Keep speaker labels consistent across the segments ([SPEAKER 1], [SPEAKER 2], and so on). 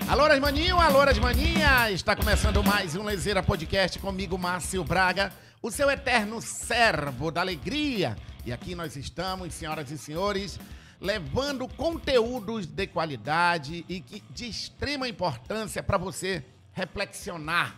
[SPEAKER 1] Alô, Rasmaninho, alô, Rasmaninha! Está começando mais um Lezeira Podcast comigo, Márcio Braga, o seu eterno servo da alegria. E aqui nós estamos, senhoras e senhores, levando conteúdos de qualidade e de extrema importância para você reflexionar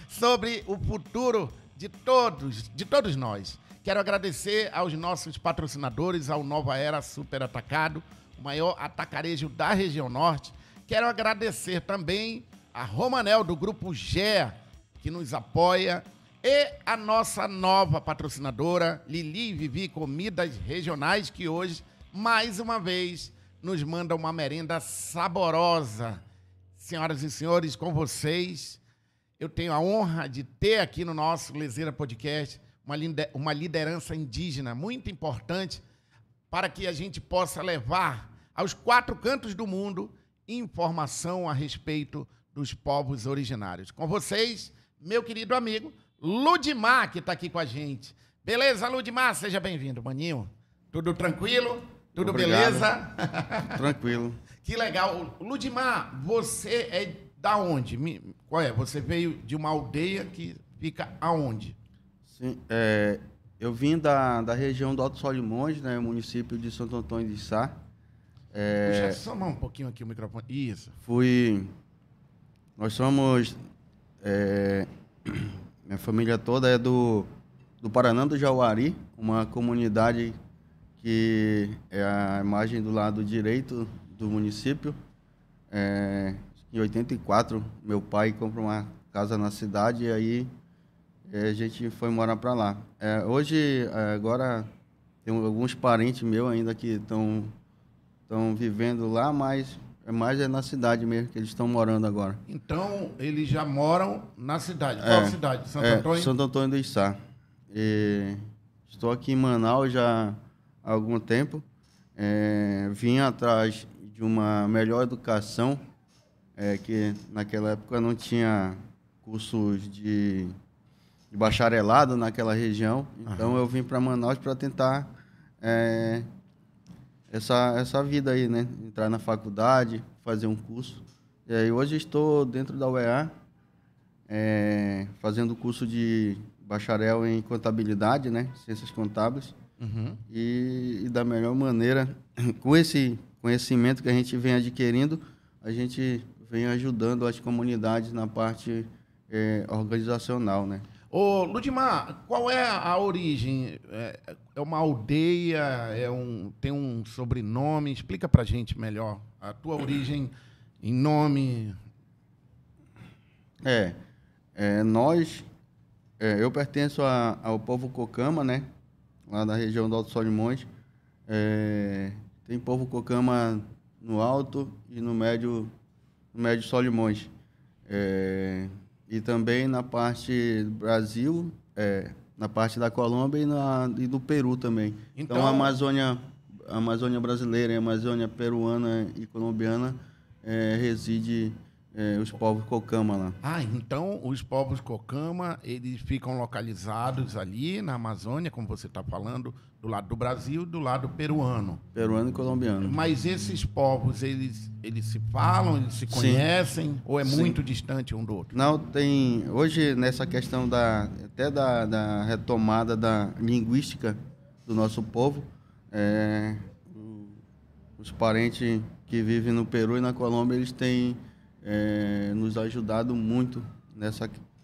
[SPEAKER 1] sobre o futuro de todos nós. Quero agradecer aos nossos patrocinadores, ao Nova Era Super Atacado, o maior atacarejo da região norte. Quero agradecer também a Romanel, do Grupo GEA, que nos apoia, e a nossa nova patrocinadora, Lili e Vivi Comidas Regionais, que hoje, mais uma vez, nos manda uma merenda saborosa. Senhoras e senhores, com vocês, eu tenho a honra de ter aqui no nosso Lezeira Podcast uma liderança indígena muito importante para que a gente possa levar aos 4 cantos do mundo informação a respeito dos povos originários. Com vocês, meu querido amigo Ludimar, que está aqui com a gente. Beleza, Ludimar? Seja bem-vindo, maninho. Tudo tranquilo? Tudo
[SPEAKER 2] Obrigado.
[SPEAKER 1] beleza?
[SPEAKER 2] Tranquilo.
[SPEAKER 1] Que legal. Ludimar, você é da onde? Qual é? Você veio de uma aldeia que fica aonde?
[SPEAKER 2] Sim, eu vim da região do Alto Solimões, né, município de Santo Antônio de Sá.
[SPEAKER 1] Puxa, só um pouquinho aqui o microfone. Isso.
[SPEAKER 2] Nós somos... minha família toda é do Paraná do Jauari, uma comunidade que é a imagem do lado direito do município. Em 84, meu pai comprou uma casa na cidade e aí a gente foi morar para lá. Hoje, agora, tem alguns parentes meus ainda que estão vivendo lá, mas mais na cidade mesmo que eles estão morando agora.
[SPEAKER 1] Então, eles já moram na cidade. Qual cidade? Santo Antônio?
[SPEAKER 2] Santo Antônio do Içá. Estou aqui em Manaus já há algum tempo. Vim atrás de uma melhor educação, que naquela época não tinha cursos de bacharelado naquela região. Então, eu vim para Manaus para tentar essa vida aí, né? Entrar na faculdade, fazer um curso. E aí, hoje estou dentro da UEA, fazendo o curso de bacharel em contabilidade, né? Ciências contábeis.
[SPEAKER 1] Uhum.
[SPEAKER 2] E da melhor maneira, com esse conhecimento que a gente vem adquirindo, a gente vem ajudando as comunidades na parte organizacional, né?
[SPEAKER 1] Ô, Ludimar, qual é a origem? É uma aldeia? Tem um sobrenome? Explica pra gente melhor a tua origem em nome.
[SPEAKER 2] Eu pertenço ao povo Cocama, né? Lá da região do Alto Solimões. Tem povo Cocama no Alto e no Médio Solimões. E também na parte do Brasil, na parte da Colômbia e do Peru também. Então a Amazônia brasileira, a Amazônia peruana e colombiana reside os povos Cocama lá.
[SPEAKER 1] Ah, então os povos Cocama, eles ficam localizados ali na Amazônia, como você está falando, do lado do Brasil e do lado peruano.
[SPEAKER 2] Peruano e colombiano.
[SPEAKER 1] Mas esses povos, eles se falam, eles se conhecem? Sim. Ou é muito distante um do outro?
[SPEAKER 2] Não, tem... Hoje, nessa questão até da retomada da linguística do nosso povo, os parentes que vivem no Peru e na Colômbia, eles têm nos ajudado muito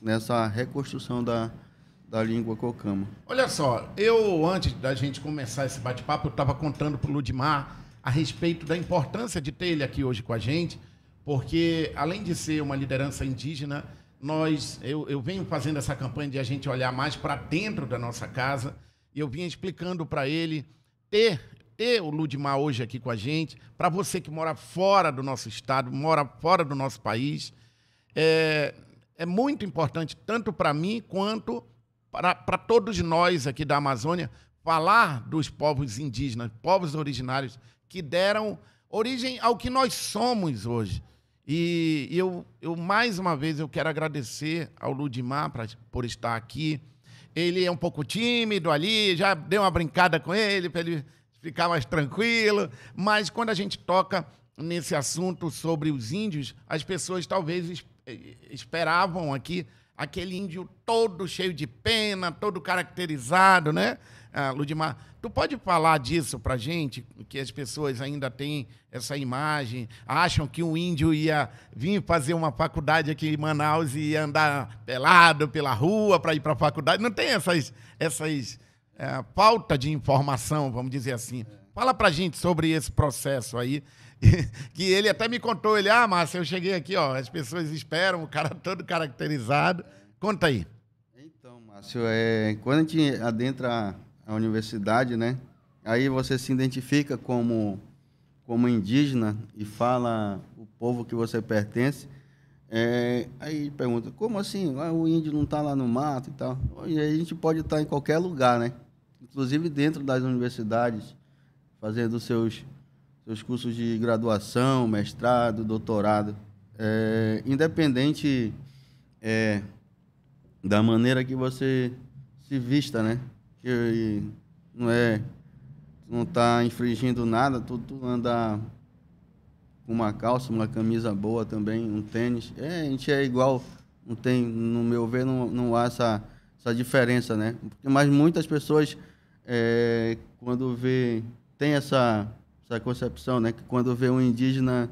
[SPEAKER 2] nessa reconstrução da língua Cocama.
[SPEAKER 1] Olha só, antes da gente começar esse bate-papo, eu estava contando para o Ludimar a respeito da importância de ter ele aqui hoje com a gente, porque, além de ser uma liderança indígena, eu venho fazendo essa campanha de a gente olhar mais para dentro da nossa casa, e eu vinha explicando para ele ter o Ludimar hoje aqui com a gente, para você que mora fora do nosso estado, mora fora do nosso país, é muito importante, tanto para mim quanto para todos nós aqui da Amazônia, falar dos povos indígenas, povos originários, que deram origem ao que nós somos hoje. E eu mais uma vez, eu quero agradecer ao Ludimar por estar aqui. Ele é um pouco tímido ali, já dei uma brincada com ele, para ele ficar mais tranquilo, mas quando a gente toca nesse assunto sobre os índios, as pessoas talvez esperavam aqui aquele índio todo cheio de pena, todo caracterizado, né? Ludmar, tu pode falar disso pra gente, que as pessoas ainda têm essa imagem, acham que um índio ia vir fazer uma faculdade aqui em Manaus e ia andar pelado pela rua para ir para a faculdade? Não tem essas falta de informação, vamos dizer assim. Fala pra gente sobre esse processo aí, que ele até me contou, Márcio, eu cheguei aqui, ó, as pessoas esperam, o cara todo caracterizado. Conta aí.
[SPEAKER 2] Então, Márcio, quando a gente adentra a universidade, né, aí você se identifica como indígena e fala o povo que você pertence, aí pergunta, como assim? O índio não está lá no mato e tal? E aí a gente pode estar em qualquer lugar, né? Inclusive dentro das universidades, fazendo seus cursos de graduação, mestrado, doutorado, independente da maneira que você se vista, né? Que não está infringindo nada, tu anda com uma calça, uma camisa boa também, um tênis. A gente é igual, não tem, no meu ver, não há essa diferença, né? Mas muitas pessoas, quando tem essa concepção, né? Que quando vê um indígena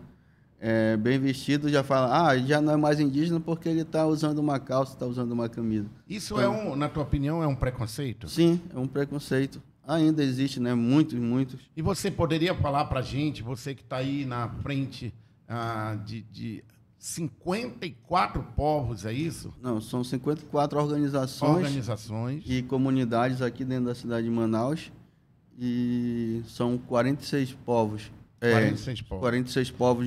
[SPEAKER 2] bem vestido, já fala, já não é mais indígena porque ele está usando uma calça, está usando uma camisa.
[SPEAKER 1] Isso então, na tua opinião, é um preconceito?
[SPEAKER 2] Sim, é um preconceito. Ainda existe, né? Muitos.
[SPEAKER 1] E você poderia falar para a gente, você que está aí na frente de 54 povos, é isso?
[SPEAKER 2] Não, são 54 organizações e comunidades aqui dentro da cidade de Manaus, e são 46 povos. 46 povos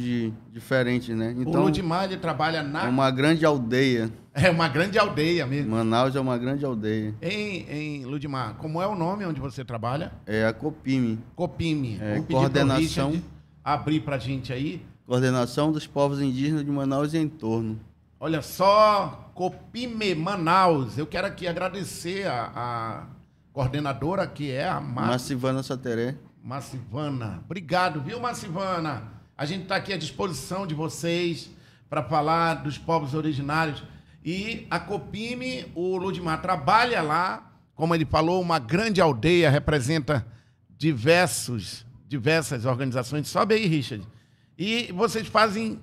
[SPEAKER 2] diferentes, né? Então,
[SPEAKER 1] o Ludmar, ele trabalha
[SPEAKER 2] É uma grande aldeia.
[SPEAKER 1] É uma grande aldeia mesmo.
[SPEAKER 2] Manaus é uma grande aldeia.
[SPEAKER 1] Em Ludmar, como é o nome onde você trabalha?
[SPEAKER 2] É a Copime.
[SPEAKER 1] Copime.
[SPEAKER 2] Coordenação.
[SPEAKER 1] Abrir pra gente aí.
[SPEAKER 2] Coordenação dos povos indígenas de Manaus e entorno.
[SPEAKER 1] Olha só, Copime Manaus. Eu quero aqui agradecer a coordenadora, que é a
[SPEAKER 2] Massivana Sateré.
[SPEAKER 1] Massivana. Obrigado, viu, Massivana? A gente está aqui à disposição de vocês para falar dos povos originários. E a Copime, o Ludmar trabalha lá, como ele falou, uma grande aldeia, representa diversas organizações. Sobe aí, Richard. E vocês fazem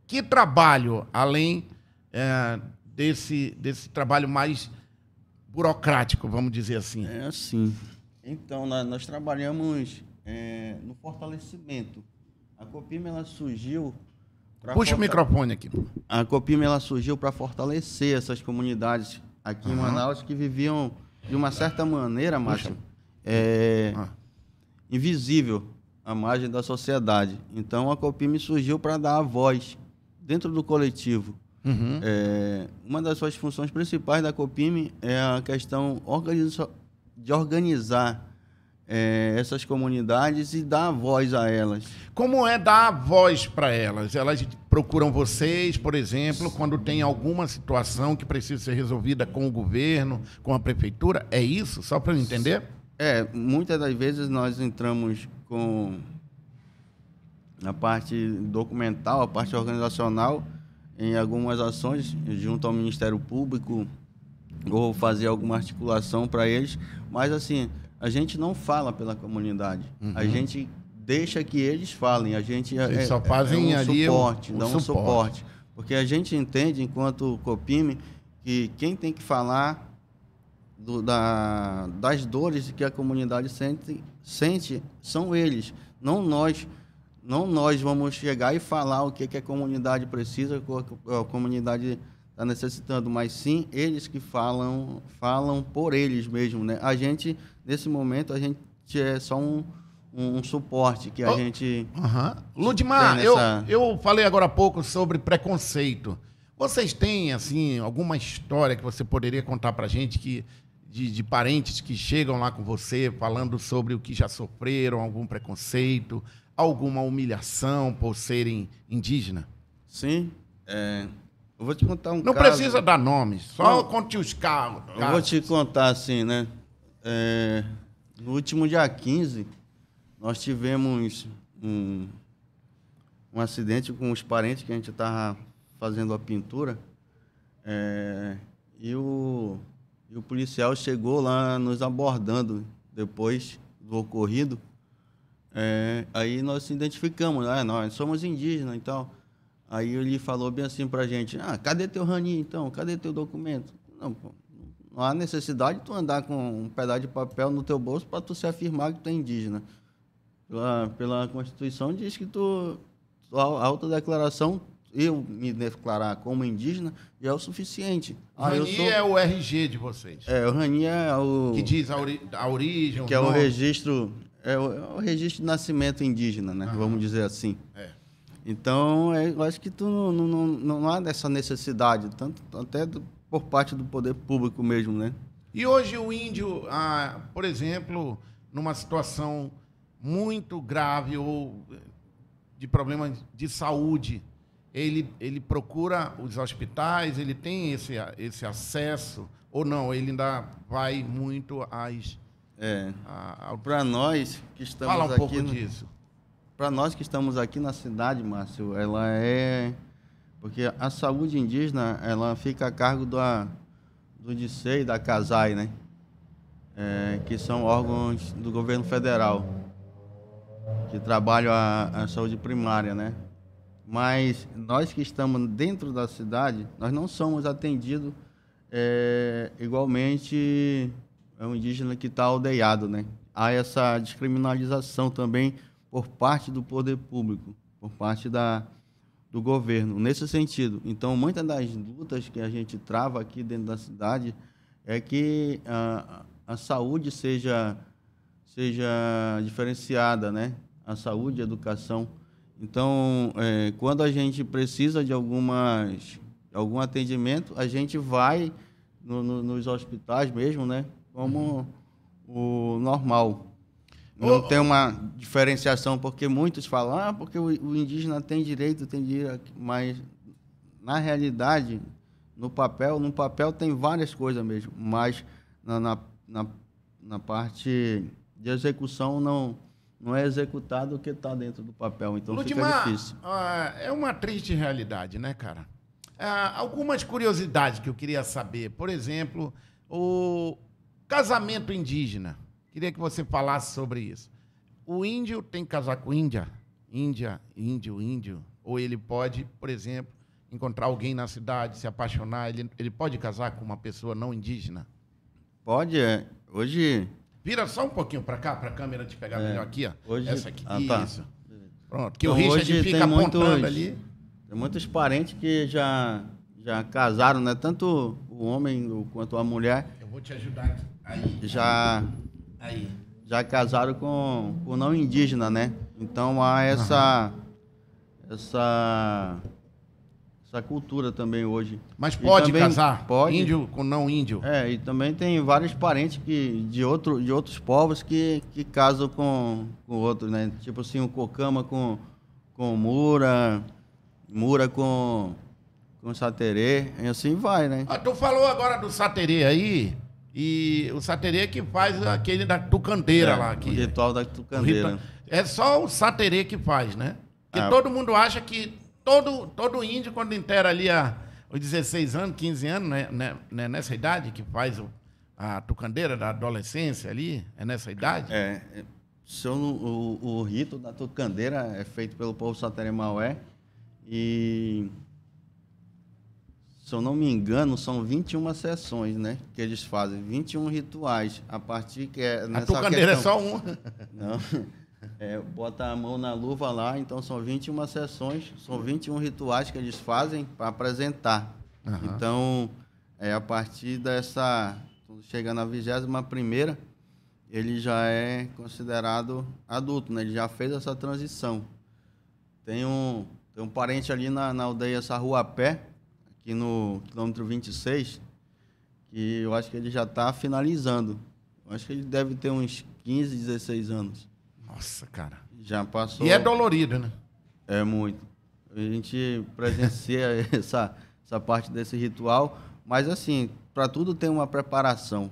[SPEAKER 1] que trabalho, além desse trabalho mais burocrático, vamos dizer assim?
[SPEAKER 2] É assim. Então, nós trabalhamos no fortalecimento. A Copime, ela surgiu...
[SPEAKER 1] Puxa o microfone aqui.
[SPEAKER 2] A Copime, ela surgiu para fortalecer essas comunidades aqui em Manaus que viviam, de uma certa maneira, Márcio, invisível à margem da sociedade. Então, a Copime surgiu para dar a voz dentro do coletivo.
[SPEAKER 1] Uhum.
[SPEAKER 2] Uma das suas funções principais da Copime é a questão de organizar essas comunidades e dar voz a elas.
[SPEAKER 1] Como é dar voz para elas? Elas procuram vocês, por exemplo, quando tem alguma situação que precisa ser resolvida com o governo, com a prefeitura? É isso? Só para eu entender?
[SPEAKER 2] Muitas das vezes nós entramos com a parte documental, a parte organizacional, em algumas ações junto ao Ministério Público, ou fazer alguma articulação para eles, mas assim, a gente não fala pela comunidade, a gente deixa que eles falem, a gente
[SPEAKER 1] só fazem ali
[SPEAKER 2] dá um suporte, porque a gente entende, enquanto Copime, que quem tem que falar das dores que a comunidade sente são eles, não nós. Não nós vamos chegar e falar o que a comunidade precisa, o que a comunidade está necessitando, mas sim eles que falam por eles mesmos, né? A gente, nesse momento, a gente é só um suporte que a gente...
[SPEAKER 1] Ludmar, eu falei agora há pouco sobre preconceito. Vocês têm, assim, alguma história que você poderia contar para a gente de parentes que chegam lá com você falando sobre o que já sofreram, algum preconceito, alguma humilhação por serem indígenas?
[SPEAKER 2] Sim. Eu vou te contar um caso.
[SPEAKER 1] Não precisa dar nomes, só conte os casos.
[SPEAKER 2] Eu vou te contar assim, né? No último dia 15, nós tivemos um acidente com os parentes que a gente estava fazendo a pintura, e o policial chegou lá nos abordando depois do ocorrido. Aí nós se identificamos, nós somos indígenas e tal. Aí ele falou bem assim pra gente: cadê teu raninho então? Cadê teu documento? Não, pô, não há necessidade de tu andar com um pedaço de papel no teu bolso para tu se afirmar que tu é indígena. Pela Constituição diz que a autodeclaração, eu me declarar como indígena, já é o suficiente.
[SPEAKER 1] RANI é o RG de vocês.
[SPEAKER 2] O RANI é o...
[SPEAKER 1] Que diz a origem,
[SPEAKER 2] que é o registro... É o registro de nascimento indígena, né? Vamos dizer assim. Então, eu acho que não há essa necessidade, tanto até por parte do poder público mesmo, né?
[SPEAKER 1] E hoje o índio, por exemplo, numa situação muito grave ou de problemas de saúde, ele procura os hospitais, ele tem esse acesso, ou não, ele ainda vai muito às...
[SPEAKER 2] Para nós que estamos
[SPEAKER 1] Fala um
[SPEAKER 2] aqui...
[SPEAKER 1] pouco disso.
[SPEAKER 2] Para nós que estamos aqui na cidade, Márcio, ela porque a saúde indígena, ela fica a cargo do DICEI e da CASAI, né? Que são órgãos do governo federal, que trabalham a saúde primária, né? Mas nós que estamos dentro da cidade, nós não somos atendidos igualmente o indígena que está aldeado, né? Há essa descriminalização também por parte do poder público, por parte do governo, nesse sentido. Então, muitas das lutas que a gente trava aqui dentro da cidade é que a saúde seja diferenciada, né? A saúde e a educação. Então, quando a gente precisa de algum atendimento, a gente vai nos hospitais mesmo, né? Como o normal. Não tem uma diferenciação, porque muitos falam, porque o indígena tem direito, mas na realidade, no papel tem várias coisas mesmo, mas na parte de execução não é executado o que está dentro do papel, então
[SPEAKER 1] Ludmar,
[SPEAKER 2] fica difícil.
[SPEAKER 1] É uma triste realidade, né, cara? Algumas curiosidades que eu queria saber, por exemplo, o casamento indígena. Queria que você falasse sobre isso. O índio tem que casar com índia? Índio. Ou ele pode, por exemplo, encontrar alguém na cidade, se apaixonar, ele pode casar com uma pessoa não indígena?
[SPEAKER 2] Pode, Hoje...
[SPEAKER 1] Vira só um pouquinho para cá, para a câmera te pegar melhor aqui, ó.
[SPEAKER 2] Hoje...
[SPEAKER 1] Essa aqui,
[SPEAKER 2] tá.
[SPEAKER 1] isso. Pronto, que
[SPEAKER 2] então,
[SPEAKER 1] o Richard fica apontando ali.
[SPEAKER 2] Tem muitos parentes que já casaram, né? Tanto o homem quanto a mulher.
[SPEAKER 1] Eu vou te ajudar aqui. Aí.
[SPEAKER 2] Já casaram com não indígena, né? Então há essa cultura também hoje.
[SPEAKER 1] Mas pode
[SPEAKER 2] também
[SPEAKER 1] casar?
[SPEAKER 2] Pode.
[SPEAKER 1] Índio com não índio?
[SPEAKER 2] E também tem vários parentes de outros povos que casam com outros, né? Tipo assim, o Cocama com Mura com Saterê, e assim vai, né?
[SPEAKER 1] Tu falou agora do Saterê aí, e o Saterê que faz aquele da tucandeira lá. Aqui,
[SPEAKER 2] o ritual da tucandeira.
[SPEAKER 1] É só o Saterê que faz, né? Porque todo mundo acha que todo índio, quando inteira ali os 16 anos, 15 anos, né, nessa idade que faz a tucandeira da adolescência ali, é nessa idade?
[SPEAKER 2] O rito da tucandeira é feito pelo povo Saterê Maué e, se eu não me engano, são 21 sessões, né, que eles fazem, 21 rituais, a partir que
[SPEAKER 1] a tucandeira questão... é só uma.
[SPEAKER 2] Não, bota a mão na luva lá, então são 21 sessões, são 21 rituais que eles fazem para apresentar. Então, a partir dessa, quando chega na 21ª, ele já é considerado adulto, né, ele já fez essa transição. Tem um parente ali na aldeia Sarruapé, aqui no quilômetro 26, que eu acho que ele já está finalizando. Eu acho que ele deve ter uns 15, 16 anos.
[SPEAKER 1] Nossa, cara.
[SPEAKER 2] Já passou.
[SPEAKER 1] E é dolorido, né?
[SPEAKER 2] É muito. A gente presencia essa parte desse ritual, mas assim, para tudo tem uma preparação.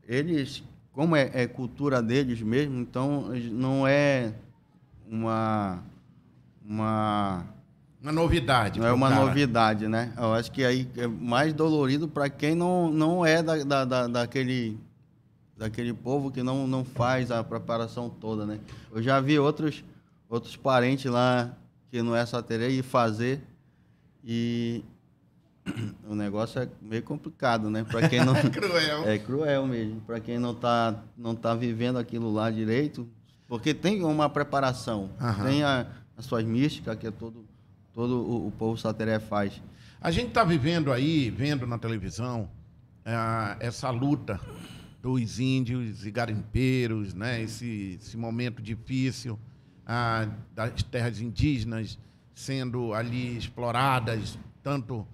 [SPEAKER 2] Eles, como é cultura deles mesmo, então não é
[SPEAKER 1] novidade.
[SPEAKER 2] Não é uma novidade, né? Eu acho que aí é mais dolorido para quem não é daquele povo que não faz a preparação toda, né? Eu já vi outros parentes lá que não é saterei e fazer, e o negócio é meio complicado, né? Para quem não
[SPEAKER 1] É cruel.
[SPEAKER 2] É cruel mesmo, para quem não tá vivendo aquilo lá direito, porque tem uma preparação, tem as suas místicas que todo o povo sateré faz.
[SPEAKER 1] A gente está vivendo aí, vendo na televisão, essa luta dos índios e garimpeiros, né? Esse momento difícil das terras indígenas sendo ali exploradas, tanto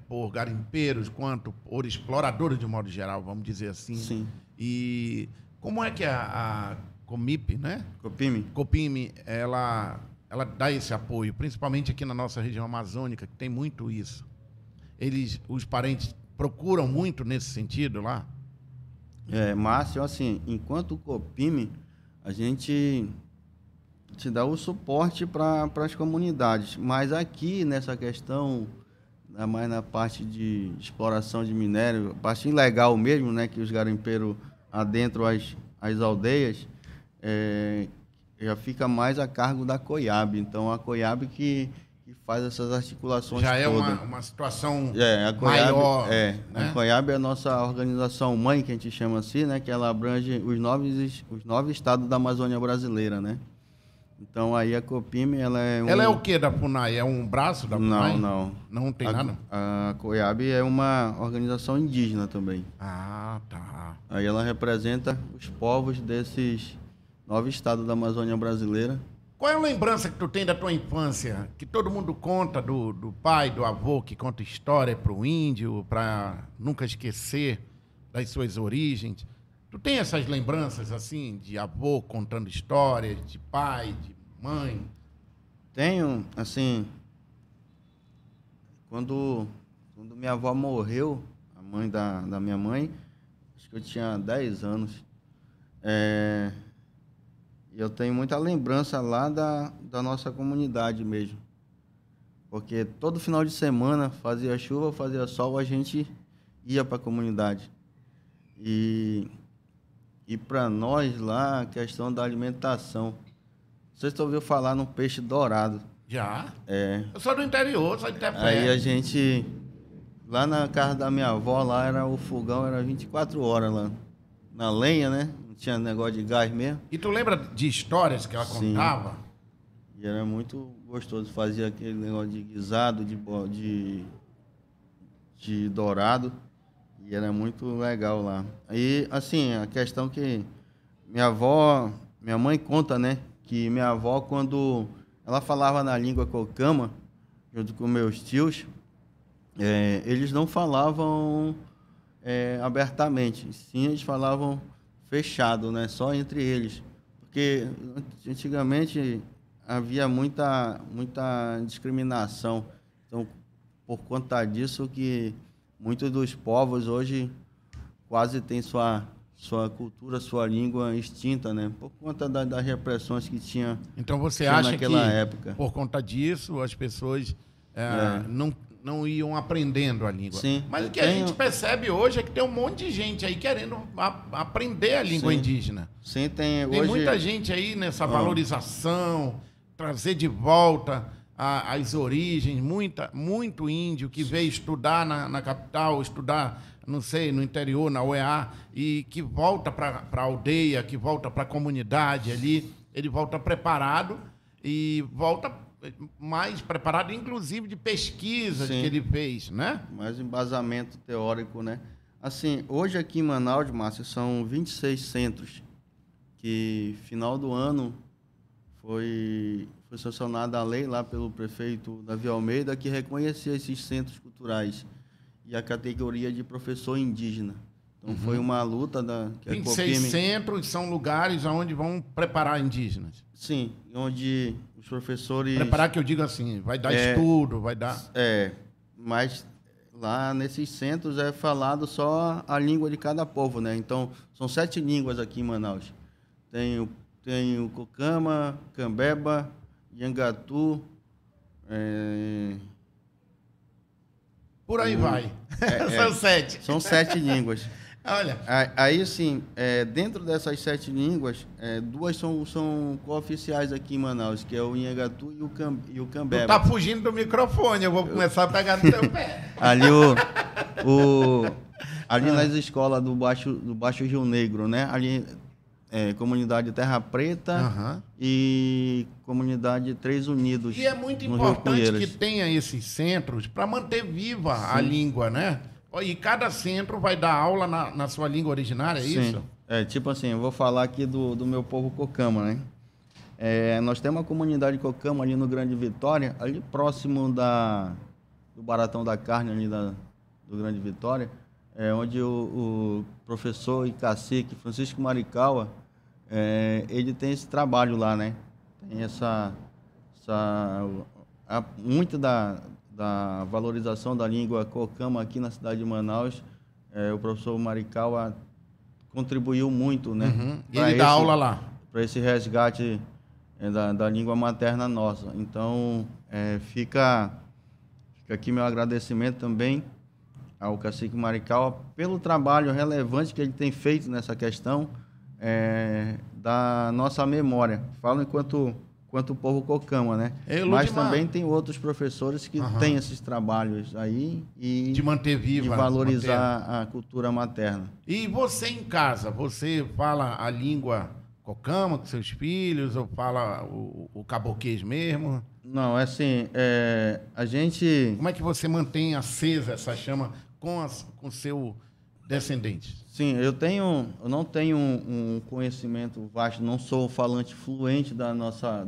[SPEAKER 1] por garimpeiros quanto por exploradores de modo geral, vamos dizer assim.
[SPEAKER 2] Sim.
[SPEAKER 1] E como é que a Comip, né?
[SPEAKER 2] Copime,
[SPEAKER 1] ela dá esse apoio, principalmente aqui na nossa região amazônica, que tem muito isso. Os parentes procuram muito nesse sentido lá?
[SPEAKER 2] Márcio, assim, enquanto Copime, a gente te dá o suporte para as comunidades, mas aqui nessa questão, mais na parte de exploração de minério, parte ilegal mesmo, né, que os garimpeiros adentram as aldeias, já fica mais a cargo da COIAB. Então, a COIAB que faz essas articulações
[SPEAKER 1] já
[SPEAKER 2] todas.
[SPEAKER 1] Já é uma situação
[SPEAKER 2] a COIAB,
[SPEAKER 1] maior.
[SPEAKER 2] Né?
[SPEAKER 1] A
[SPEAKER 2] COIAB é a nossa organização mãe, que a gente chama assim, né? Que ela abrange os 9 estados da Amazônia brasileira, né? Então, aí a Copime, ela é
[SPEAKER 1] Ela é o quê da FUNAI? É um braço da FUNAI?
[SPEAKER 2] Não.
[SPEAKER 1] Não tem nada?
[SPEAKER 2] A COIAB é uma organização indígena também.
[SPEAKER 1] Ah, tá.
[SPEAKER 2] Aí ela representa os povos desses 9 estados da Amazônia brasileira.
[SPEAKER 1] Qual é a lembrança que tu tem da tua infância? Que todo mundo conta do pai, do avô, que conta história para o índio, para nunca esquecer das suas origens. Tu tem essas lembranças, assim, de avô contando histórias, de pai, de mãe?
[SPEAKER 2] Tenho, assim, quando minha avó morreu, a mãe da minha mãe, acho que eu tinha 10 anos, eu tenho muita lembrança lá da nossa comunidade mesmo. Porque todo final de semana, fazia chuva, fazia sol, a gente ia para a comunidade. E para nós lá, a questão da alimentação. Vocês estão ouvindo falar no peixe dourado?
[SPEAKER 1] Já? Eu sou do interior, sou de Tefé.
[SPEAKER 2] Aí a gente, lá na casa da minha avó, lá o fogão era 24 horas lá, na lenha, né? Tinha negócio de gás mesmo.
[SPEAKER 1] E tu lembra de histórias que ela contava?
[SPEAKER 2] E era muito gostoso. Fazia aquele negócio de guisado, de dourado. E era muito legal lá. E, assim, a questão que minha mãe conta, né? Que minha avó, quando ela falava na língua cocama, junto com meus tios, eles não falavam abertamente. Sim, eles falavam fechado, né? Só entre eles. Porque antigamente havia muita discriminação. Então, por conta disso que muitos dos povos hoje quase têm sua cultura, sua língua extinta, né? Por conta das repressões que tinha.
[SPEAKER 1] Então você acha
[SPEAKER 2] naquela
[SPEAKER 1] que
[SPEAKER 2] época,
[SPEAKER 1] por conta disso as pessoas não iam aprendendo a língua?
[SPEAKER 2] Sim.
[SPEAKER 1] Mas o que a gente percebe hoje é que tem um monte de gente aí querendo aprender a língua indígena.
[SPEAKER 2] Sim, tem
[SPEAKER 1] Tem
[SPEAKER 2] hoje
[SPEAKER 1] muita gente aí nessa valorização, trazer de volta as origens, muito índio que veio estudar na capital, estudar, não sei, no interior, na UEA, e que volta para a aldeia, que volta para a comunidade ali, ele volta preparado e volta mais preparado, inclusive de pesquisas que ele fez, né?
[SPEAKER 2] Mais embasamento teórico, né? Assim, hoje aqui em Manaus, Márcio, são 26 centros que, final do ano, foi sancionada a lei lá pelo prefeito Davi Almeida, que reconhecia esses centros culturais e a categoria de professor indígena. Então, foi uma luta que
[SPEAKER 1] 26 centros são lugares onde vão preparar indígenas.
[SPEAKER 2] Sim, onde os professores...
[SPEAKER 1] Preparar, que eu digo assim, vai dar estudo, vai dar...
[SPEAKER 2] Mas lá nesses centros é falado só a língua de cada povo, né? Então, são 7 línguas aqui em Manaus. Tem o Cocama, Cambeba, Iangatu,
[SPEAKER 1] Por aí vai. São 7.
[SPEAKER 2] São 7 línguas.
[SPEAKER 1] Olha.
[SPEAKER 2] Aí, assim, dentro dessas 7 línguas, 2 são co-oficiais aqui em Manaus, que é o Iangatu e o Cambeba.
[SPEAKER 1] Tu tá fugindo do microfone, eu vou começar a pegar no teu pé.
[SPEAKER 2] Ali ali nas escolas do Baixo Rio Negro, né? Ali comunidade Terra Preta e comunidade Três Unidos.
[SPEAKER 1] E é muito importante que tenha esses centros para manter viva a língua, né? E cada centro vai dar aula na sua língua originária, é isso?
[SPEAKER 2] Tipo assim, eu vou falar aqui do meu povo Cocama, né? Nós temos uma comunidade Cocama ali no Grande Vitória, ali próximo do Baratão da Carne, ali do Grande Vitória, onde o professor e cacique Francisco Maricaua, ele tem esse trabalho lá, né? Tem muito da valorização da língua Cocama aqui na cidade de Manaus. O professor Maricaua contribuiu muito, né?
[SPEAKER 1] E ele dá aula lá.
[SPEAKER 2] Para esse resgate da língua materna nossa. Então, fica aqui meu agradecimento também ao cacique Maricaua pelo trabalho relevante que ele tem feito nessa questão da nossa memória. Falo enquanto povo Cocama, né? Mas também tem outros professores que têm esses trabalhos aí e
[SPEAKER 1] de manter viva,
[SPEAKER 2] de valorizar a cultura materna.
[SPEAKER 1] E você em casa, você fala a língua Cocama com seus filhos ou fala o caboquês mesmo?
[SPEAKER 2] Não, assim, a gente...
[SPEAKER 1] Como é que você mantém acesa essa chama com seu descendente?
[SPEAKER 2] Sim, eu não tenho um conhecimento vasto, não sou falante fluente da nossa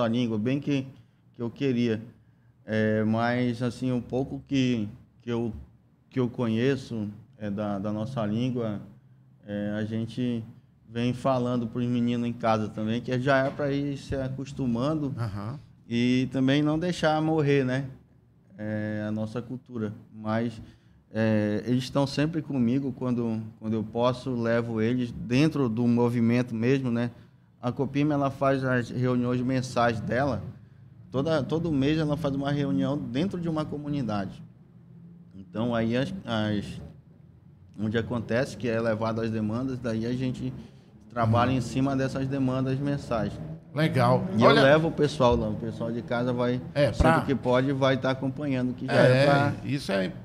[SPEAKER 2] língua, bem que eu queria. Mas, assim, um pouco que eu conheço da nossa língua, a gente vem falando para os meninos em casa também, que já é para ir se acostumando e também não deixar morrer, né? A nossa cultura. Mas... eles estão sempre comigo quando eu posso, levo eles dentro do movimento mesmo, né? A Copime, ela faz as reuniões mensais dela, todo mês ela faz uma reunião dentro de uma comunidade. Então, aí onde acontece que é levado as demandas, daí a gente trabalha em cima dessas demandas mensais.
[SPEAKER 1] Legal.
[SPEAKER 2] E eu levo o pessoal lá, o pessoal de casa vai, sempre que pode, vai estar acompanhando, que já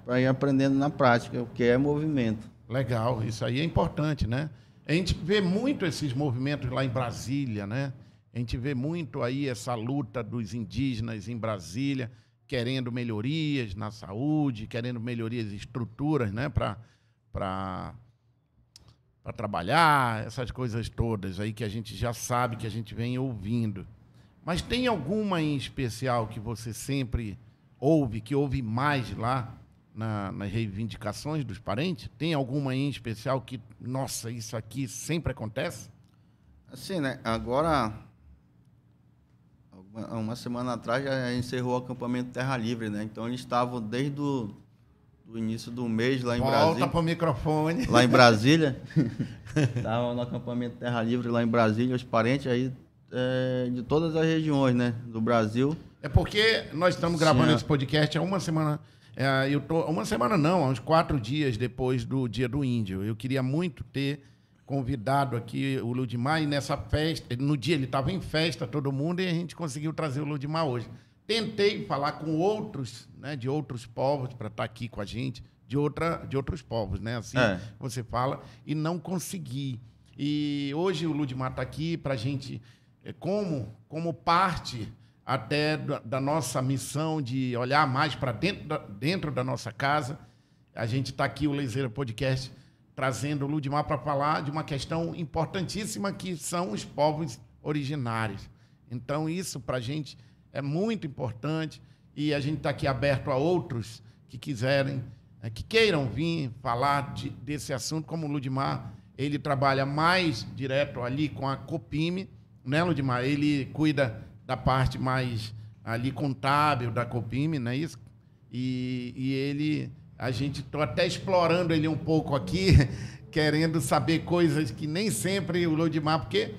[SPEAKER 2] para ir aprendendo na prática, o que é movimento.
[SPEAKER 1] Legal, isso aí é importante, né? A gente vê muito esses movimentos lá em Brasília, né? A gente vê muito aí essa luta dos indígenas em Brasília, querendo melhorias na saúde, querendo melhorias em estruturas, né? Para trabalhar, essas coisas todas aí que a gente já sabe, que a gente vem ouvindo. Mas tem alguma em especial que você sempre ouve, que ouve mais lá nas reivindicações dos parentes? Tem alguma em especial que, nossa, isso aqui sempre acontece?
[SPEAKER 2] Assim, né? Agora, uma semana atrás, já encerrou o acampamento Terra Livre, né? Então, eles estavam desde do início do mês lá em Brasília.
[SPEAKER 1] Volta para o microfone.
[SPEAKER 2] Lá em Brasília. Estavam no acampamento Terra Livre lá em Brasília, os parentes aí de todas as regiões, né, do Brasil.
[SPEAKER 1] É porque nós estamos gravando esse podcast há uma semana. Uma semana não, há uns 4 dias depois do Dia do Índio. Eu queria muito ter convidado aqui o Ludimar e nessa festa. No dia ele estava em festa, todo mundo, e a gente conseguiu trazer o Ludimar hoje. Tentei falar com outros, né, de outros povos para estar aqui com a gente, de outros povos, né? Assim você fala, e não consegui. E hoje o Ludimar está aqui para a gente, como parte até da nossa missão de olhar mais para dentro da nossa casa. A gente está aqui, o Lezeira Podcast, trazendo o Ludimar para falar de uma questão importantíssima que são os povos originários. Então, isso para a gente é muito importante e a gente está aqui aberto a outros que queiram vir falar desse assunto, como o Ludimar. Ele trabalha mais direto ali com a Copime, né, Ludimar? Ele cuida da parte mais ali contábil da Copime, não é isso? A gente está até explorando ele um pouco aqui, querendo saber coisas que nem sempre o Ludimar, porque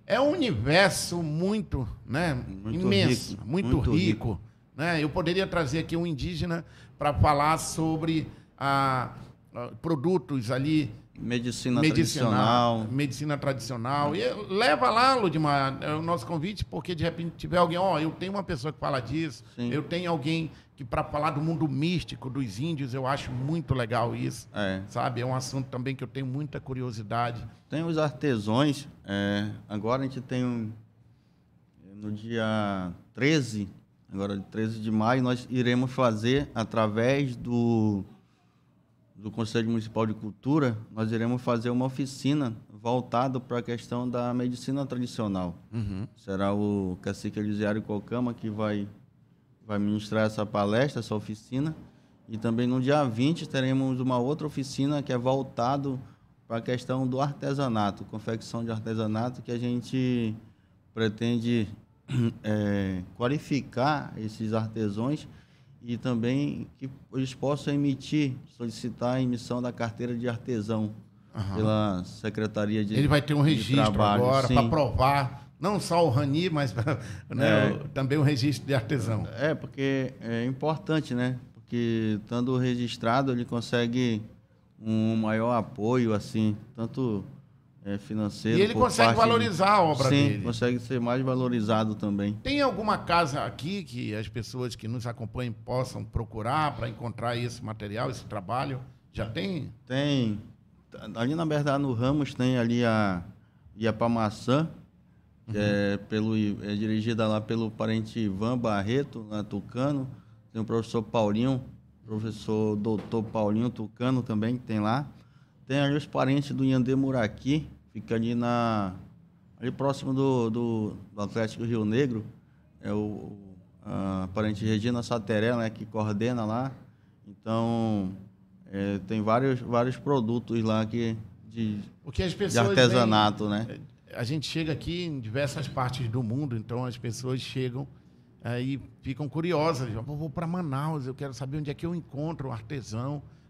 [SPEAKER 1] É um universo muito, né, imenso,
[SPEAKER 2] rico,
[SPEAKER 1] muito rico. Né? Eu poderia trazer aqui um indígena para falar sobre produtos ali.
[SPEAKER 2] Medicina tradicional.
[SPEAKER 1] Medicina tradicional. E leva lá, Ludmar, o nosso convite, porque de repente tiver alguém, eu tenho uma pessoa que fala disso, Sim. Eu tenho alguém que para falar do mundo místico dos índios, eu acho muito legal isso, sabe? É um assunto também que eu tenho muita curiosidade.
[SPEAKER 2] Tem os artesãos, agora a gente tem no dia 13, agora 13 de maio, nós iremos fazer através do Conselho Municipal de Cultura, nós iremos fazer uma oficina voltada para a questão da medicina tradicional. Uhum. Será o cacique Elisiário Cocama que vai ministrar essa palestra, essa oficina. E também no dia 20 teremos uma outra oficina que é voltado para a questão do artesanato, confecção de artesanato, que a gente pretende qualificar esses artesãos e também que eles possam solicitar a emissão da carteira de artesão pela Secretaria de Trabalho.
[SPEAKER 1] Ele vai ter um registro agora para provar, não só o RANI, mas também o registro de artesão.
[SPEAKER 2] Porque é importante, né? Porque, estando registrado, ele consegue um maior apoio, assim, tanto financeiro.
[SPEAKER 1] E ele consegue valorizar a obra dele.
[SPEAKER 2] Sim, consegue ser mais valorizado também.
[SPEAKER 1] Tem alguma casa aqui que as pessoas que nos acompanham possam procurar para encontrar esse material, esse trabalho? Já tem?
[SPEAKER 2] Tem. Ali, na verdade, no Ramos, tem ali a Iapamaçã, que é dirigida lá pelo parente Ivan Barreto, lá Tucano. Tem o professor Paulinho, professor doutor Paulinho Tucano também, que tem lá. Tem ali os parentes do Yandê Muraqui, fica ali próximo do Atlético Rio Negro. É a parente Regina Sateré, né, que coordena lá. Então, tem vários produtos lá de artesanato, né?
[SPEAKER 1] A gente chega aqui em diversas partes do mundo, então as pessoas chegam e ficam curiosas. Eu vou para Manaus, eu quero saber onde é que eu encontro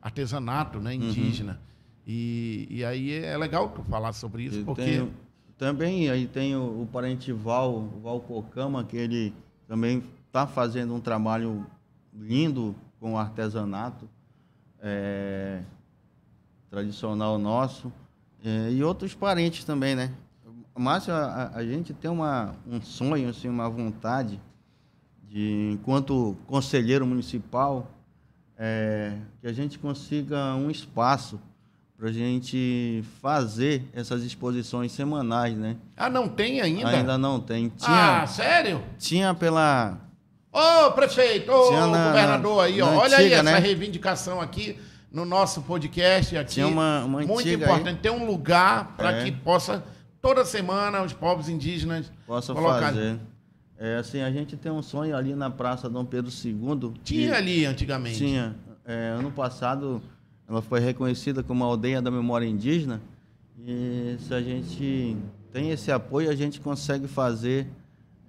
[SPEAKER 1] artesanato, né, indígena. E aí é legal tu falar sobre isso, porque...
[SPEAKER 2] Também aí tem o parente Val Cocama, que ele também está fazendo um trabalho lindo com o artesanato tradicional nosso, e outros parentes também, né? Márcio, a gente tem um sonho, assim, uma vontade de, enquanto conselheiro municipal, que a gente consiga um espaço para a gente fazer essas exposições semanais, né?
[SPEAKER 1] Não tem ainda?
[SPEAKER 2] Ainda não tem.
[SPEAKER 1] Sério?
[SPEAKER 2] Tinha pela...
[SPEAKER 1] Ô, prefeito, governador aí, ó. Olha aí essa reivindicação aqui no nosso podcast. Aqui,
[SPEAKER 2] tinha uma
[SPEAKER 1] muito importante. Ter um lugar para que possa, toda semana, os povos indígenas
[SPEAKER 2] possam fazer. Assim, a gente tem um sonho ali na Praça Dom Pedro II.
[SPEAKER 1] Tinha ali antigamente?
[SPEAKER 2] Tinha. Ano passado... Ela foi reconhecida como a aldeia da memória indígena, e se a gente tem esse apoio, a gente consegue fazer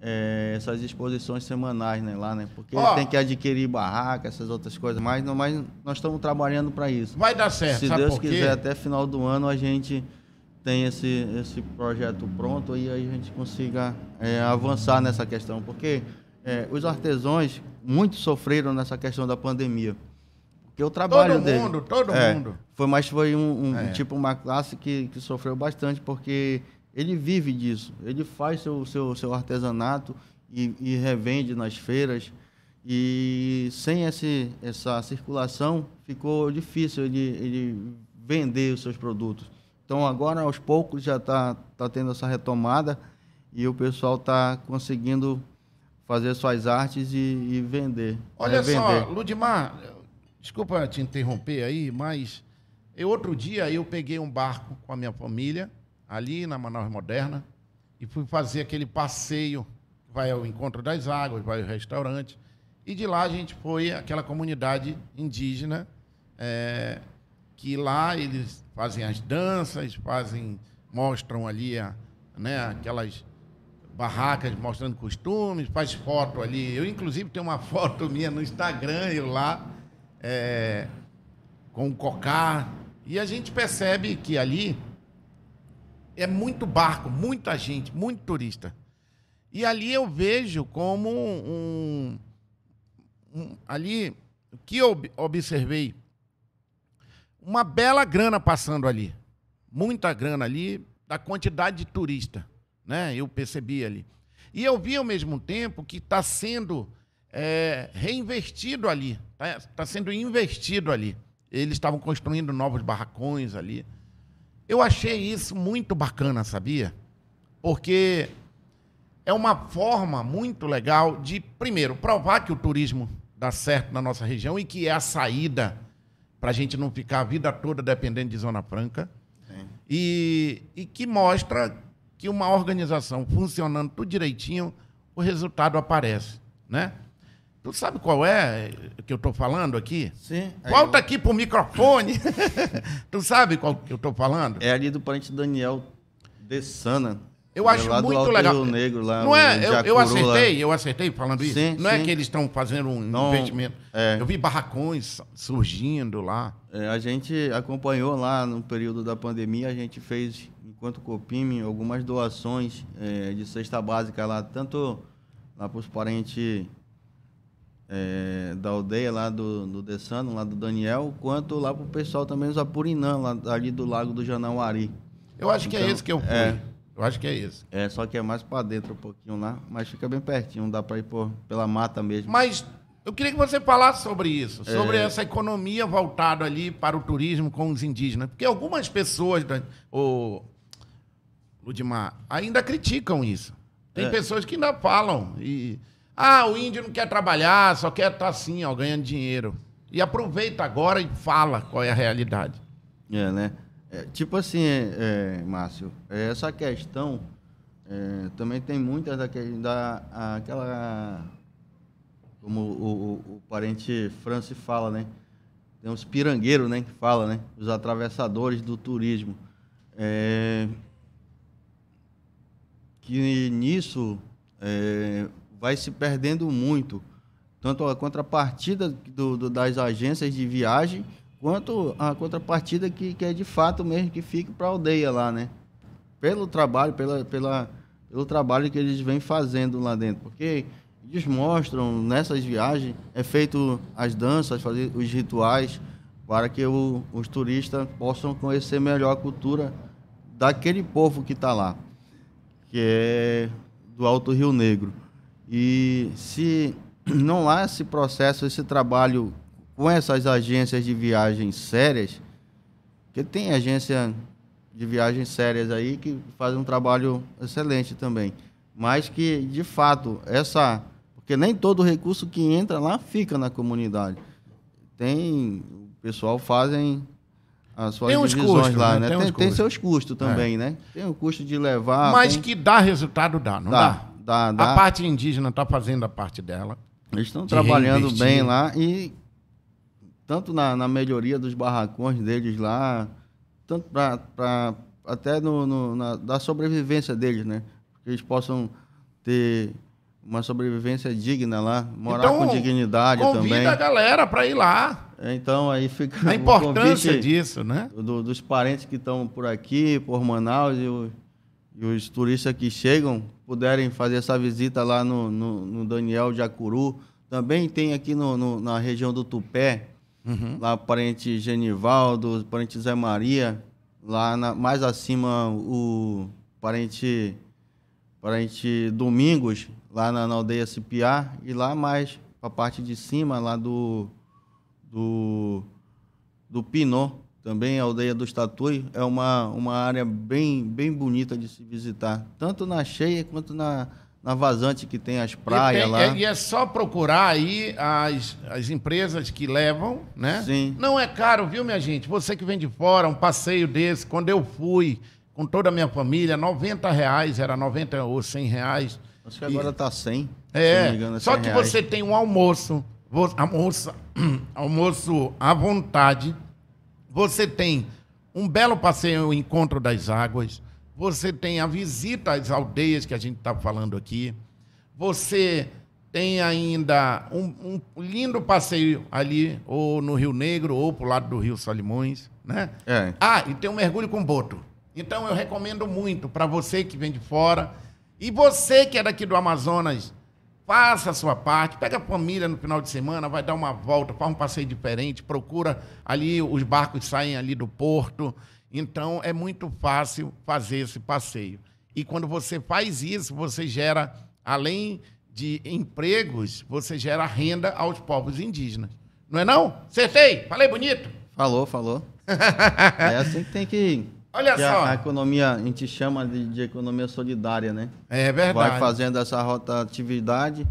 [SPEAKER 2] essas exposições semanais, né, lá, né? Porque tem que adquirir barraca, essas outras coisas, mas nós estamos trabalhando para isso.
[SPEAKER 1] Vai dar certo,
[SPEAKER 2] se Deus quiser, até final do ano a gente tem esse projeto pronto e aí a gente consiga avançar nessa questão, porque os artesãos muito sofreram nessa questão da pandemia. Porque o trabalho dele...
[SPEAKER 1] Todo mundo.
[SPEAKER 2] Foi uma classe que sofreu bastante, porque ele vive disso. Ele faz seu artesanato e revende nas feiras. E sem essa circulação, ficou difícil ele vender os seus produtos. Então, agora, aos poucos, já está tendo essa retomada e o pessoal está conseguindo fazer suas artes e vender.
[SPEAKER 1] Olha só, Ludmar... Desculpa te interromper aí, mas outro dia eu peguei um barco com a minha família, ali na Manaus Moderna, e fui fazer aquele passeio, vai ao encontro das águas, vai ao restaurante, e de lá a gente foi àquela comunidade indígena, que lá eles fazem as danças, mostram ali aquelas barracas mostrando costumes, faz foto ali. Eu, inclusive, tenho uma foto minha no Instagram, eu lá... com o cocá, e a gente percebe que ali é muito barco, muita gente, muito turista. E ali eu vejo como ali, o que eu observei, uma bela grana passando ali. Muita grana ali, da quantidade de turista, né? Eu percebi ali. E eu vi ao mesmo tempo que está sendo reinvestido ali, está sendo investido ali. Eles estavam construindo novos barracões ali. Eu achei isso muito bacana, sabia? Porque é uma forma muito legal de, primeiro, provar que o turismo dá certo na nossa região e que é a saída para a gente não ficar a vida toda dependendo de Zona Franca. E que mostra que uma organização funcionando tudo direitinho, o resultado aparece, né? Tu sabe qual é que eu estou falando aqui?
[SPEAKER 2] Sim.
[SPEAKER 1] Volta aqui pro microfone. Tu sabe qual que eu estou falando?
[SPEAKER 2] É ali do parente Daniel Dessana.
[SPEAKER 1] Eu acho
[SPEAKER 2] lá
[SPEAKER 1] muito
[SPEAKER 2] do
[SPEAKER 1] legal.
[SPEAKER 2] Rio Negro, lá,
[SPEAKER 1] não é? Eu
[SPEAKER 2] lá.
[SPEAKER 1] acertei falando isso?
[SPEAKER 2] Sim,
[SPEAKER 1] não é
[SPEAKER 2] sim.
[SPEAKER 1] que eles estão fazendo um investimento. Eu vi barracões surgindo lá.
[SPEAKER 2] A gente acompanhou lá no período da pandemia, a gente fez, enquanto Copime, algumas doações de cesta básica lá, tanto lá para os parentes da aldeia lá do Dessano, lá do Daniel, quanto lá para o pessoal também dos Apurinã, lá ali do Lago do Janauari.
[SPEAKER 1] Eu acho que é esse que eu fui. Eu acho que é esse.
[SPEAKER 2] Só que é mais para dentro um pouquinho lá, mas fica bem pertinho, não dá para ir pela mata mesmo.
[SPEAKER 1] Mas eu queria que você falasse sobre isso, sobre essa economia voltada ali para o turismo com os indígenas. Porque algumas pessoas, Ludimar, ainda criticam isso. Tem pessoas que ainda falam. O índio não quer trabalhar, só quer estar assim, ó, ganhando dinheiro. E aproveita agora e fala qual é a realidade.
[SPEAKER 2] Né? Tipo assim, Márcio, essa questão também tem muitas aquela como o parente Francis fala, né? Tem uns pirangueiros, né, que fala, né? Os atravessadores do turismo. Que nisso vai se perdendo muito, tanto a contrapartida das agências de viagem, quanto a contrapartida que é de fato mesmo que fica para a aldeia lá, né? Pelo trabalho, pelo trabalho que eles vêm fazendo lá dentro. Porque eles mostram, nessas viagens, feito as danças, fazer os rituais, para que os turistas possam conhecer melhor a cultura daquele povo que está lá, que é do Alto Rio Negro. E se não há esse processo, esse trabalho com essas agências de viagens sérias, que tem agência de viagens sérias aí que fazem um trabalho excelente também, mas que, de fato, porque nem todo recurso que entra lá fica na comunidade. O pessoal fazem as suas divisões custos, lá, né? Tem seus custos também, né? Tem o custo de levar...
[SPEAKER 1] Mas que dá resultado, não dá? Dá. A parte indígena está fazendo a parte dela.
[SPEAKER 2] Eles estão trabalhando bem lá e tanto na melhoria dos barracões deles lá, tanto até da sobrevivência deles, né? Que eles possam ter uma sobrevivência digna lá, morar com dignidade também.
[SPEAKER 1] Convida a galera para ir lá.
[SPEAKER 2] Então aí fica
[SPEAKER 1] a importância disso, né?
[SPEAKER 2] Dos parentes que estão por aqui, por Manaus, e os turistas que chegam puderem fazer essa visita lá no Daniel de Acuru. Também tem aqui na região do Tupé, lá o parente Genivaldo, o parente Zé Maria, lá mais acima o parente Domingos, lá na aldeia Cipiá, e lá mais para a parte de cima, lá do Pinó, também a aldeia do Estatui, é uma área bem bonita de se visitar, tanto na cheia quanto na vazante, que tem as praias lá.
[SPEAKER 1] E é só procurar aí as empresas que levam, né?
[SPEAKER 2] Sim.
[SPEAKER 1] Não é caro, viu, minha gente? Você que vem de fora, um passeio desse, quando eu fui com toda a minha família, R$90, era 90 ou R$100.
[SPEAKER 2] Acho que agora está 100.
[SPEAKER 1] Se
[SPEAKER 2] não me engano,
[SPEAKER 1] só que você tem um almoço à vontade, você tem um belo passeio, o Encontro das Águas, você tem a visita às aldeias que a gente está falando aqui, você tem ainda um lindo passeio ali, ou no Rio Negro, ou para o lado do Rio Solimões, né? E tem um mergulho com boto. Então eu recomendo muito para você que vem de fora e você que é daqui do Amazonas, faça a sua parte, pega a família no final de semana, vai dar uma volta, faz um passeio diferente, procura ali, os barcos saem ali do porto, então é muito fácil fazer esse passeio. E quando você faz isso, você gera, além de empregos, você gera renda aos povos indígenas. Não é não? Acertei? Falei bonito?
[SPEAKER 2] Falou. É assim que tem que...
[SPEAKER 1] Olha só.
[SPEAKER 2] A economia, a gente chama de economia solidária, né?
[SPEAKER 1] É verdade.
[SPEAKER 2] Vai fazendo essa rotatividade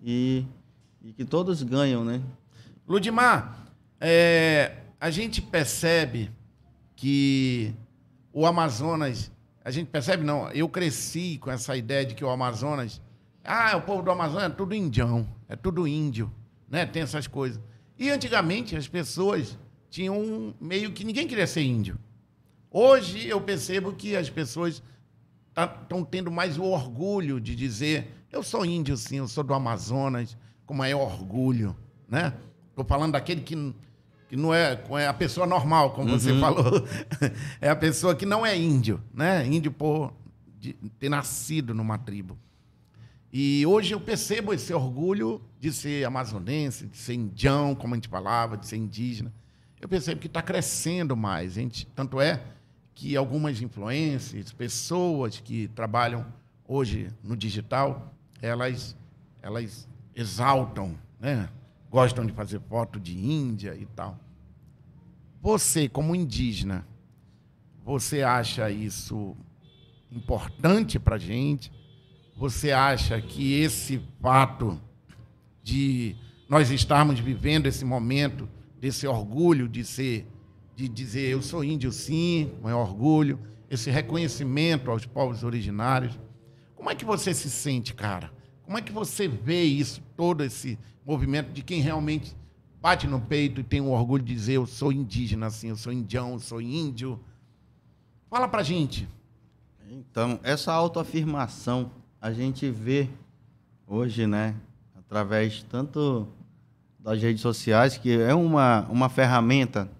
[SPEAKER 2] e que todos ganham, né?
[SPEAKER 1] Ludimar, a gente percebe que o Amazonas... A gente percebe, não, eu cresci com essa ideia de que o Amazonas... o povo do Amazonas é tudo indião, é tudo índio, né? Tem essas coisas. E antigamente as pessoas tinham meio que ninguém queria ser índio. Hoje eu percebo que as pessoas estão tendo mais o orgulho de dizer eu sou índio, sim, eu sou do Amazonas, com maior orgulho, né? Estou falando daquele que não é a pessoa normal, como você falou. É a pessoa que não é índio, né? Índio por ter nascido numa tribo. E hoje eu percebo esse orgulho de ser amazonense, de ser indião, como a gente falava, de ser indígena. Eu percebo que está crescendo mais. Tanto é que algumas influências, pessoas que trabalham hoje no digital, elas exaltam, né? Gostam de fazer foto de Índia e tal. Você, como indígena, você acha isso importante para a gente? Você acha que esse fato de nós estarmos vivendo esse momento, desse orgulho de dizer eu sou índio sim, com orgulho, esse reconhecimento aos povos originários, como é que você se sente, cara? Como é que você vê isso, todo esse movimento de quem realmente bate no peito e tem o orgulho de dizer eu sou indígena, assim, eu sou indião, eu sou índio? Fala pra gente.
[SPEAKER 2] Então, essa autoafirmação a gente vê hoje, né, através tanto das redes sociais, que é uma ferramenta,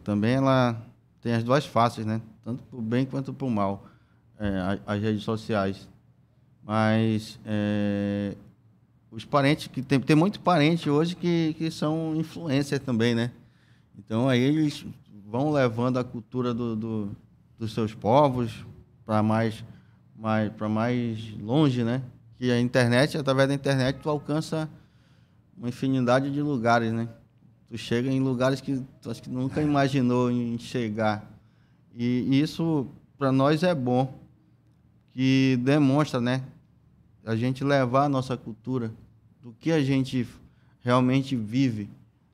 [SPEAKER 2] também ela tem as duas faces, né, tanto para o bem quanto para o mal, as redes sociais. Mas os parentes, que tem muito parente hoje que são influencers também, né? Então aí eles vão levando a cultura dos seus povos para mais longe, né? Que a internet, através da internet, tu alcança uma infinidade de lugares, né? Tu chega em lugares que tu acho que nunca imaginou em chegar. E isso, para nós, é bom, que demonstra, né? A gente levar a nossa cultura, do que a gente realmente vive.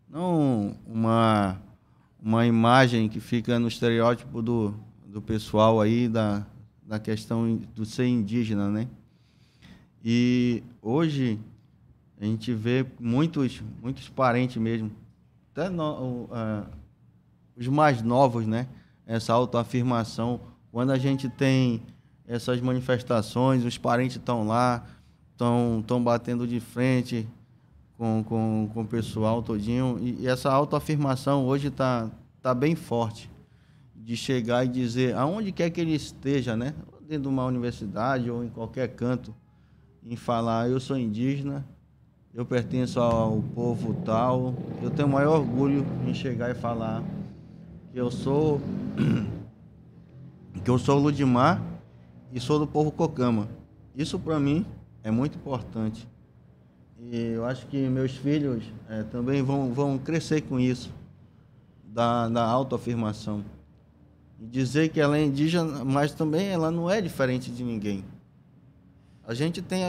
[SPEAKER 2] Não uma imagem que fica no estereótipo do pessoal aí, da questão do ser indígena, né? E hoje a gente vê muitos parentes mesmo, até os mais novos, né? Essa autoafirmação. Quando a gente tem essas manifestações, os parentes estão lá, estão batendo de frente com o pessoal todinho. E essa autoafirmação hoje tá bem forte, de chegar e dizer, aonde quer que ele esteja, né? Dentro de uma universidade ou em qualquer canto, em falar, eu sou indígena, eu pertenço ao povo tal, eu tenho o maior orgulho em chegar e falar que eu sou Ludimar e sou do povo Cocama. Isso para mim é muito importante. E eu acho que meus filhos também vão crescer com isso, da autoafirmação. E dizer que ela é indígena, mas também ela não é diferente de ninguém. A gente tem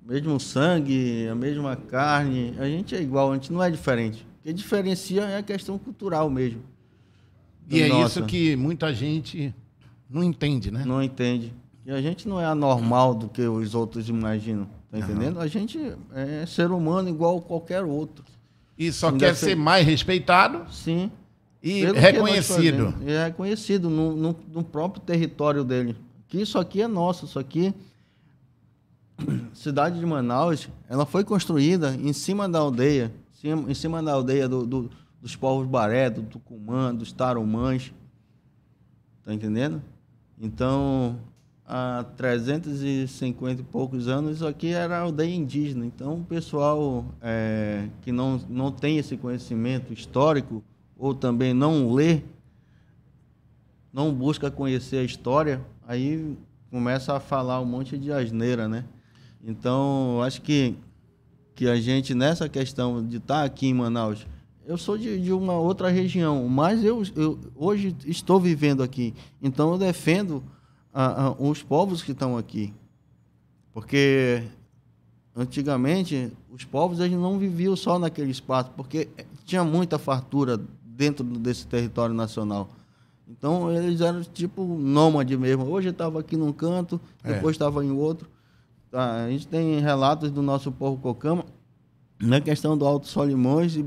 [SPEAKER 2] mesmo sangue, a mesma carne, a gente é igual, a gente não é diferente. O que diferencia é a questão cultural mesmo.
[SPEAKER 1] E é isso que muita gente não entende, né?
[SPEAKER 2] Não entende. E a gente não é anormal do que os outros imaginam, tá entendendo? A gente é ser humano igual qualquer outro.
[SPEAKER 1] E só quer ser mais respeitado.
[SPEAKER 2] Sim.
[SPEAKER 1] E reconhecido.
[SPEAKER 2] E é reconhecido no próprio território dele. Que isso aqui é nosso, isso aqui cidade de Manaus, ela foi construída em cima da aldeia, em cima da aldeia dos povos Baré, do Tucumã, dos Tarumãs. Tá entendendo? Então, há 350 e poucos anos, isso aqui era aldeia indígena. Então, o pessoal que não tem esse conhecimento histórico, ou também não lê, não busca conhecer a história, aí começa a falar um monte de asneira, né? Então, eu acho que a gente, nessa questão de estar aqui em Manaus, eu sou de uma outra região, mas eu hoje estou vivendo aqui. Então, eu defendo os povos que estão aqui. Porque, antigamente, os povos eles não viviam só naquele espaço, porque tinha muita fartura dentro desse território nacional. Então, eles eram tipo nômade mesmo. Hoje eu estava aqui num canto, depois estava em outro. Tá, a gente tem relatos do nosso povo Cocama na questão do Alto Solimões e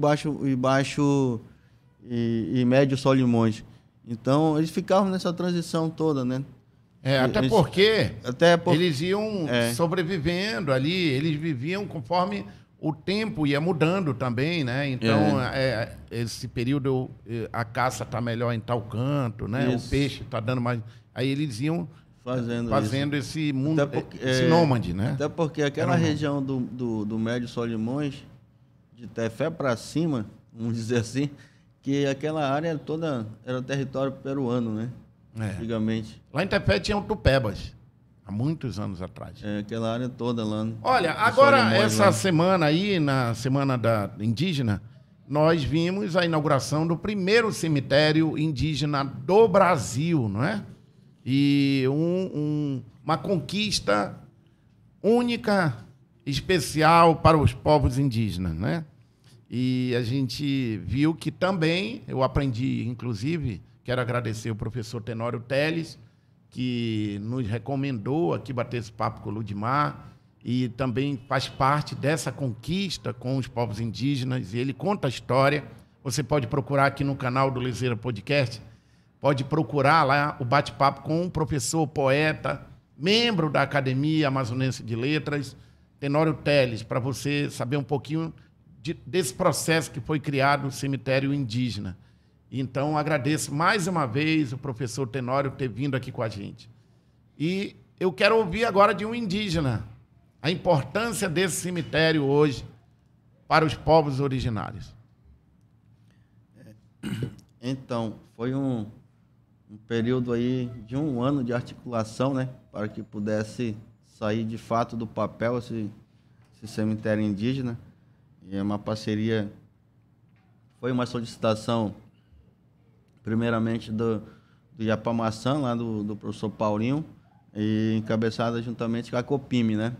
[SPEAKER 2] Médio Solimões. Então, eles ficavam nessa transição toda, né?
[SPEAKER 1] Até porque eles iam sobrevivendo ali, eles viviam conforme o tempo ia mudando também, né? Então, esse período, a caça está melhor em tal canto, né? Isso. O peixe está dando mais... Aí eles iam fazendo esse mundo, esse nômade, né?
[SPEAKER 2] Até porque aquela região do Médio Solimões, de Tefé para cima, vamos dizer assim, que aquela área toda era território peruano, né? Antigamente.
[SPEAKER 1] Lá em Tefé tinha Tupébas, há muitos anos atrás.
[SPEAKER 2] Aquela área toda lá.
[SPEAKER 1] Olha, agora essa semana aí, na Semana da Indígena, nós vimos a inauguração do primeiro cemitério indígena do Brasil, não é? E uma conquista única, especial para os povos indígenas, né? E a gente viu que também, eu aprendi, inclusive, quero agradecer o professor Tenório Teles, que nos recomendou aqui bater esse papo com o Ludmar, e também faz parte dessa conquista com os povos indígenas, e ele conta a história. Você pode procurar aqui no canal do Liseira Podcast, pode procurar lá o bate-papo com um professor, poeta, membro da Academia Amazonense de Letras, Tenório Teles, para você saber um pouquinho desse processo que foi criado o cemitério indígena. Então, agradeço mais uma vez o professor Tenório ter vindo aqui com a gente. E eu quero ouvir agora de um indígena a importância desse cemitério hoje para os povos originários.
[SPEAKER 2] Então, foi um período aí de 1 ano de articulação, né, para que pudesse sair de fato do papel esse cemitério indígena. E é uma parceria, foi uma solicitação, primeiramente do Iapamaçã, lá do professor Paulinho, e encabeçada juntamente com a Copime, né,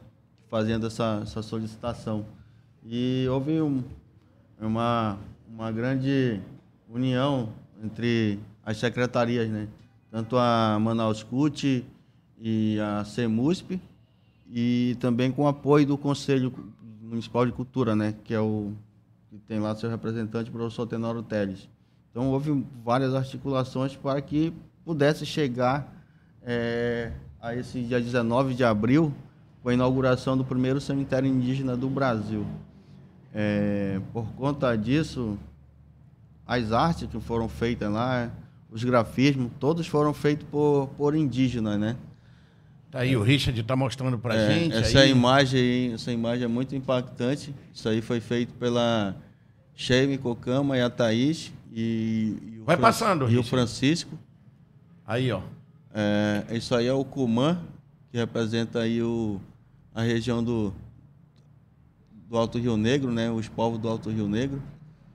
[SPEAKER 2] fazendo essa solicitação. E houve uma grande união entre as secretarias, né, tanto a Manaus CUT e a CEMUSP, e também com o apoio do Conselho Municipal de Cultura, né, que tem lá seu representante, o professor Tenório Teles. Então, houve várias articulações para que pudesse chegar a esse dia 19 de abril, com a inauguração do primeiro cemitério indígena do Brasil. Por conta disso, as artes que foram feitas lá, os grafismos, todos foram feitos por indígenas, né?
[SPEAKER 1] Tá aí, o Richard está mostrando para a gente.
[SPEAKER 2] Essa imagem é muito impactante. Isso aí foi feito pela Sheime Cocama e a Thaís e o Francisco.
[SPEAKER 1] Aí, ó.
[SPEAKER 2] Isso aí é o Cumã, que representa aí a região do Alto Rio Negro, né? Os povos do Alto Rio Negro.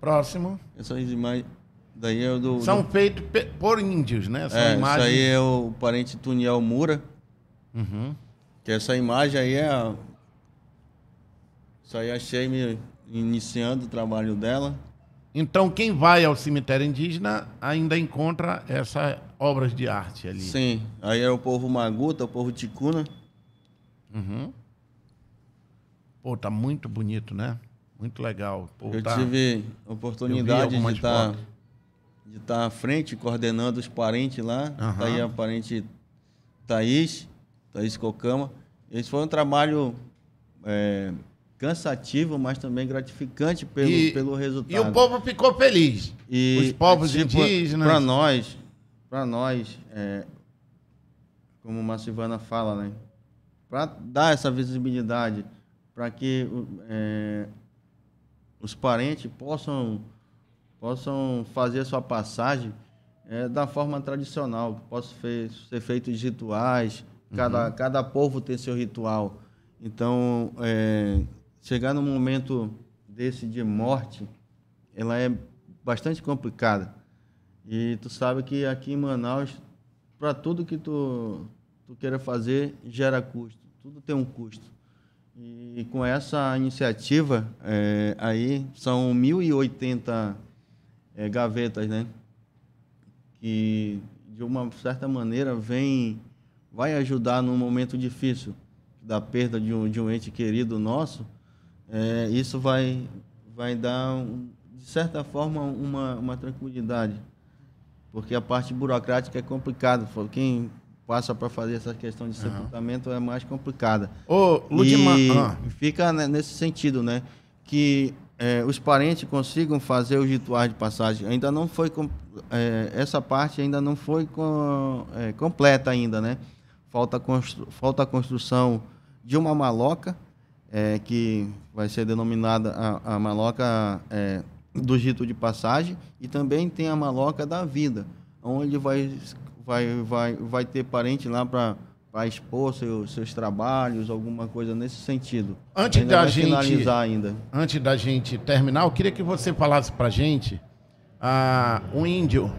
[SPEAKER 1] Próximo.
[SPEAKER 2] Essas imagens daí é
[SPEAKER 1] são feitos por índios, né? São imagens...
[SPEAKER 2] Isso aí é o parente Tuniel Mura.
[SPEAKER 1] Uhum.
[SPEAKER 2] Que essa imagem aí isso aí a Sheime iniciando o trabalho dela.
[SPEAKER 1] Então, quem vai ao cemitério indígena ainda encontra essas obras de arte ali.
[SPEAKER 2] Sim. Aí é o povo Maguta, o povo Ticuna.
[SPEAKER 1] Uhum. Pô, tá muito bonito, né? Muito legal. Pô,
[SPEAKER 2] eu tive a oportunidade de estar à frente, coordenando os parentes lá.
[SPEAKER 1] Uhum.
[SPEAKER 2] Aí a parente Thaís Cocama. Esse foi um trabalho cansativo, mas também gratificante pelo resultado.
[SPEAKER 1] E o povo ficou feliz. Os povos indígenas.
[SPEAKER 2] Para nós, como uma Silvana fala, né? Para dar essa visibilidade, para que os parentes possam fazer a sua passagem da forma tradicional, que possa ser feitos rituais, cada povo tem seu ritual. Então, chegar num momento desse de morte, ela é bastante complicada. E tu sabe que aqui em Manaus, para tudo que tu queira fazer, gera custo. Tudo tem um custo. E com essa iniciativa, aí são 1.080 gavetas, né? Que, de uma certa maneira, vai ajudar num momento difícil da perda de um ente querido nosso. Isso vai dar, de certa forma, uma tranquilidade. Porque a parte burocrática é complicada. Quem passa para fazer essa questão de sepultamento é mais complicada. E fica nesse sentido, né? Que os parentes consigam fazer os rituais de passagem. Ainda não foi essa parte ainda não foi completa ainda, né? Falta a construção de uma maloca, que vai ser denominada a maloca do rito de passagem, e também tem a maloca da vida, onde vai ter parente lá para expor seus trabalhos, alguma coisa nesse sentido.
[SPEAKER 1] Antes da gente terminar, eu queria que você falasse para a gente, um índio,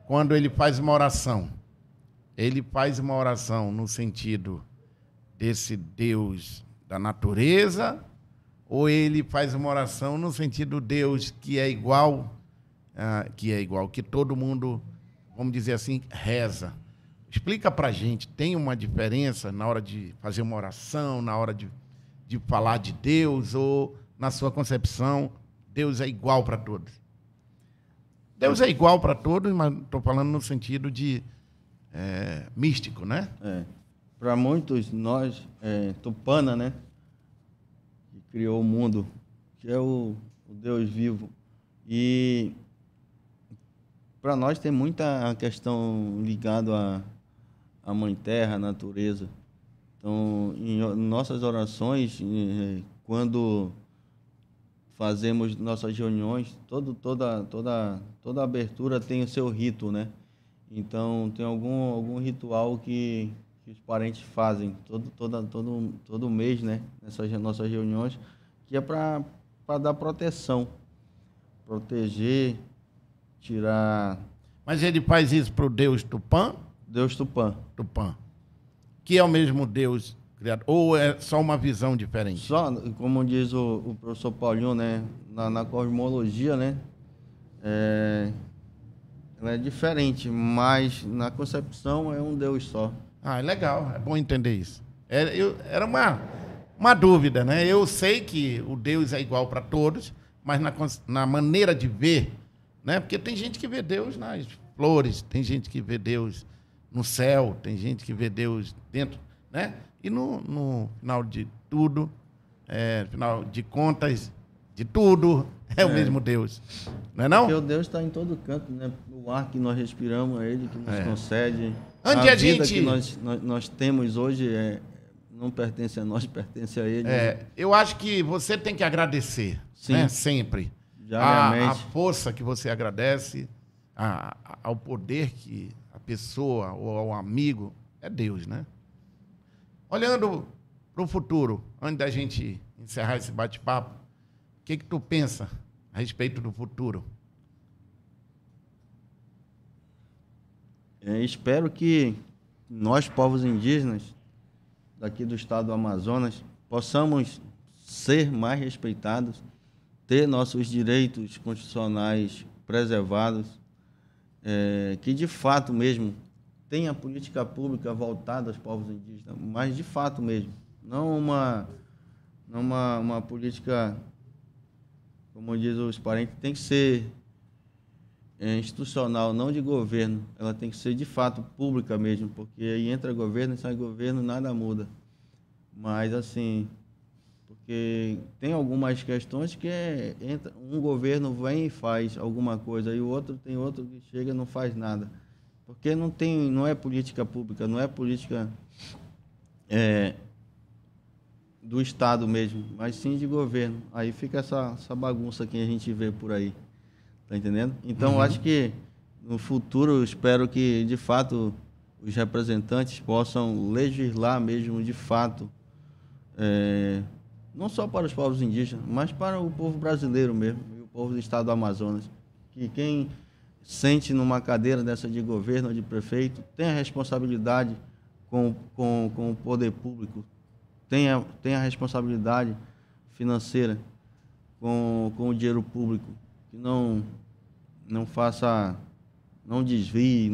[SPEAKER 1] quando ele faz uma oração no sentido desse Deus da natureza, ou ele faz uma oração no sentido Deus que é igual, que todo mundo, vamos dizer assim, reza. Explica pra gente, tem uma diferença na hora de fazer uma oração, na hora de falar de Deus, ou na sua concepção, Deus é igual para todos? Deus é igual para todos, mas estou falando no sentido de místico, né?
[SPEAKER 2] Para muitos, nós, Tupana, né? Que criou o mundo, que é o Deus vivo. E para nós tem muita questão ligada à Mãe Terra, à natureza. Então, em nossas orações, quando fazemos nossas reuniões, toda abertura tem o seu rito, né? Então, tem algum ritual que os parentes fazem todo mês, né? Nessas nossas reuniões, que é para dar proteção. Proteger, tirar...
[SPEAKER 1] Mas ele faz isso para o Deus Tupã?
[SPEAKER 2] Deus Tupã.
[SPEAKER 1] Tupã. Que é o mesmo Deus criado? Ou é só uma visão diferente?
[SPEAKER 2] Só, como diz o professor Paulinho, né? Na cosmologia, né? Ela é diferente, mas na concepção é um Deus só.
[SPEAKER 1] É legal, é bom entender isso. Era uma dúvida, né? Eu sei que o Deus é igual para todos, mas na maneira de ver, né? Porque tem gente que vê Deus nas flores, tem gente que vê Deus no céu, tem gente que vê Deus dentro, né? E no final de tudo, final de contas, de tudo, é o mesmo Deus. Não é não?
[SPEAKER 2] Porque o Deus está em todo canto, né? O ar que nós respiramos é Ele que nos concede.
[SPEAKER 1] Onde
[SPEAKER 2] a vida que nós temos hoje não pertence a nós, pertence a Ele.
[SPEAKER 1] Eu acho que você tem que agradecer, né? Sempre. A força que você agradece, ao poder que a pessoa ou ao amigo, é Deus, né? Olhando para o futuro, antes da gente encerrar esse bate-papo, o que tu pensa a respeito do futuro?
[SPEAKER 2] Espero que nós, povos indígenas, daqui do estado do Amazonas, possamos ser mais respeitados, ter nossos direitos constitucionais preservados, que de fato mesmo tenha política pública voltada aos povos indígenas, mas de fato mesmo, não uma política, como diz os parentes, tem que ser institucional, não de governo. Ela tem que ser de fato pública mesmo, porque aí entra governo e sai governo, nada muda. Mas assim, Porque tem algumas questões que um governo vem e faz alguma coisa, e o outro tem outro que chega e não faz nada. Porque não é política pública, não é política do Estado mesmo, mas sim de governo. Aí fica essa bagunça que a gente vê por aí. Tá entendendo? Então, acho que no futuro, eu espero que, de fato, os representantes possam legislar mesmo, de fato, não só para os povos indígenas, mas para o povo brasileiro mesmo, e o povo do estado do Amazonas. Que quem sente numa cadeira dessa de governo ou de prefeito tem a responsabilidade com o poder público, tem a responsabilidade financeira com o dinheiro público, que não desvie,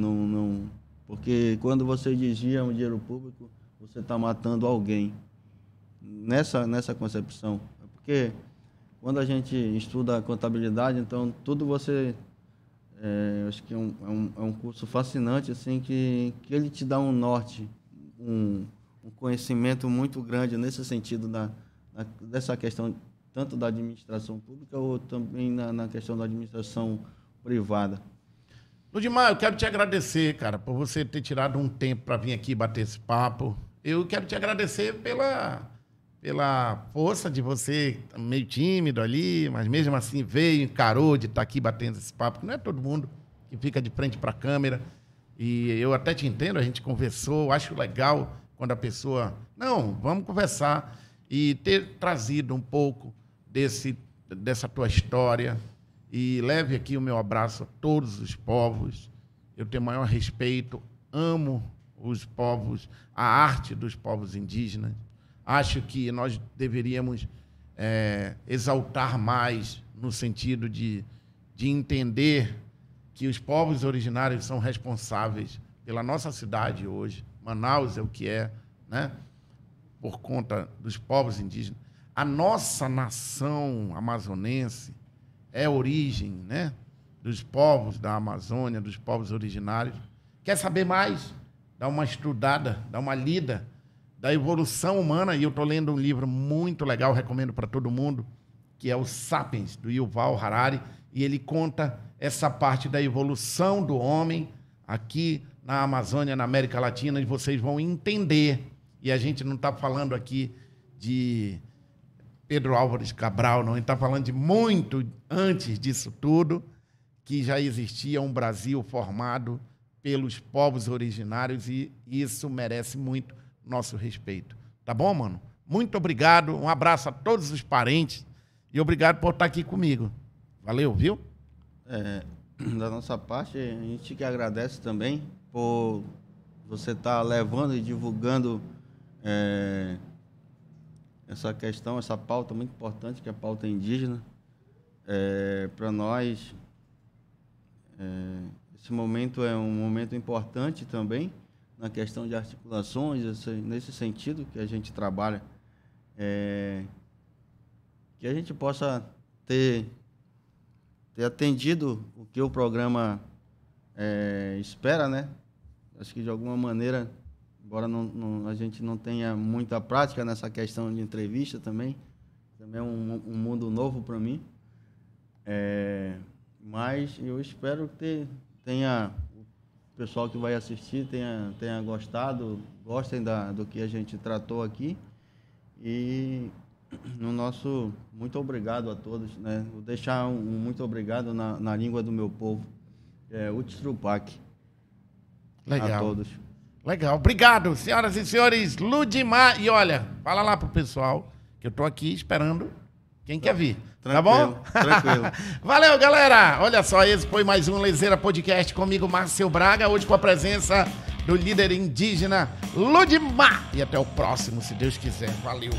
[SPEAKER 2] porque quando você desvia um dinheiro público, você está matando alguém. Nessa concepção. Porque quando a gente estuda contabilidade, então tudo você... acho que é um curso fascinante, assim, que ele te dá um norte, um conhecimento muito grande nesse sentido dessa questão, tanto da administração pública ou também na questão da administração privada.
[SPEAKER 1] Ludimar, eu quero te agradecer, cara, por você ter tirado um tempo para vir aqui bater esse papo. Eu quero te agradecer pela força de você, meio tímido ali, mas mesmo assim veio, encarou de estar aqui batendo esse papo. Não é todo mundo que fica de frente para a câmera. E eu até te entendo, a gente conversou, acho legal quando a pessoa... Não, vamos conversar. E ter trazido um pouco dessa tua história. E leve aqui o meu abraço a todos os povos. Eu tenho o maior respeito, amo os povos, a arte dos povos indígenas. Acho que nós deveríamos exaltar mais no sentido de entender que os povos originários são responsáveis pela nossa cidade hoje. Manaus é o que é, né? Por conta dos povos indígenas. A nossa nação amazonense é a origem, né, dos povos da Amazônia, dos povos originários. Quer saber mais? Dá uma estudada, dá uma lida da evolução humana, e eu estou lendo um livro muito legal, recomendo para todo mundo, que é o Sapiens, do Yuval Harari, e ele conta essa parte da evolução do homem aqui na Amazônia, na América Latina, e vocês vão entender. E a gente não está falando aqui de Pedro Álvares Cabral, não, a gente está falando de muito antes disso tudo, que já existia um Brasil formado pelos povos originários, e isso merece muito nosso respeito. Tá bom, mano? Muito obrigado, um abraço a todos os parentes e obrigado por estar aqui comigo. Valeu, viu?
[SPEAKER 2] Da nossa parte, a gente que agradece também por você estar levando e divulgando essa questão, essa pauta muito importante, que é a pauta indígena. Para nós, esse momento é um momento importante também, na questão de articulações, nesse sentido que a gente trabalha, que a gente possa ter atendido o que o programa espera, né? Acho que, de alguma maneira, embora a gente não tenha muita prática nessa questão de entrevista também é um mundo novo para mim, mas eu espero que tenha... O pessoal que vai assistir tenha gostado, gostem do que a gente tratou aqui. E muito obrigado a todos, né? Vou deixar um muito obrigado na língua do meu povo, Utstrupac.
[SPEAKER 1] Legal.
[SPEAKER 2] A todos.
[SPEAKER 1] Legal. Obrigado, senhoras e senhores. Ludimar. E olha, fala lá pro pessoal que eu tô aqui esperando quem quer vir. Tá bom?
[SPEAKER 2] Tranquilo.
[SPEAKER 1] Valeu, galera. Olha só, esse foi mais um Lezeira Podcast comigo, Márcio Braga, hoje com a presença do líder indígena Ludimar. E até o próximo, se Deus quiser. Valeu.